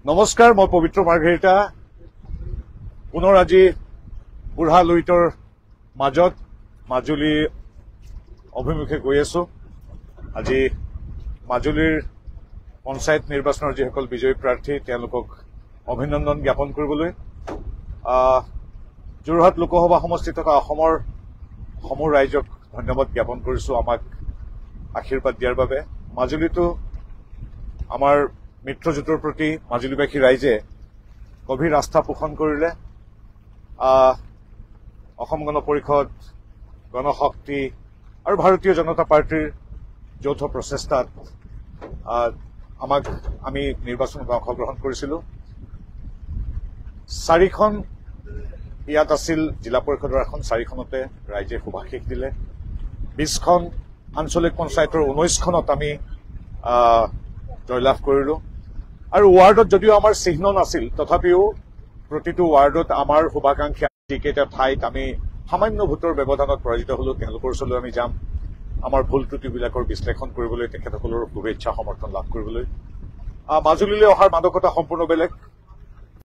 নমস্কাৰ, মই পবিত্ৰ মাৰ্ঘেৰিটা পুনৰ আজি বুঢ়া লুইতৰ মাজত মাজুলী অভিমুখে গৈ আছো। আজি মাজুলীৰ পঞ্চায়ত নিৰ্বাচনৰ যিসকল বিজয়ী প্ৰাৰ্থী তেওঁলোকক অভিনন্দন জ্ঞাপন কৰিবলৈ যোৰহাট লোকসভা সমষ্টিত থকা অসমৰ সমূহ ৰাইজক ধন্যবাদ জ্ঞাপন কৰিছো আমাক আশীৰ্বাদ দিয়াৰ বাবে। মাজুলীতো আমাৰ মিত্ৰজোঁটৰ প্ৰতি মাজুলীবাসী ৰাইজে গভীৰ আস্থা পোষণ কৰিলে। অসম গণ পৰিষদ, গণশক্তি আৰু ভাৰতীয় জনতা পাৰ্টীৰ যৌথ প্ৰচেষ্টাত আমি নিৰ্বাচনত অংশগ্ৰহণ কৰিছিলোঁ। 4খন ইয়াত আছিল জিলা পৰিষদৰ আসন, 4খনতে ৰাইজে শুভাশীষ দিলে। 20খন আঞ্চলিক পঞ্চায়তৰ 19খনত আমি জয়লাভ কৰিলো। আৰু ৱাৰ্ডত যদিও আমাৰ চিহ্ন নাছিল, তথাপিও প্ৰতিটো ৱাৰ্ডত আমাৰ শুভাকাংক্ষী যিকেইটা ঠাইত আমি সামান্য ভোটৰ ব্যৱধানত পৰাজিত হলো, তেওঁলোকৰ ওচৰলৈ আমি যাম আমাৰ ভুল ত্ৰুটিবিলাকৰ বিশ্লেষণ কৰিবলৈ, তেখেতসকলৰ শুভেচ্ছা সমৰ্থন লাভ কৰিবলৈ। মাজুলীলৈ অহাৰ মাদকতা সম্পূৰ্ণ বেলেগ।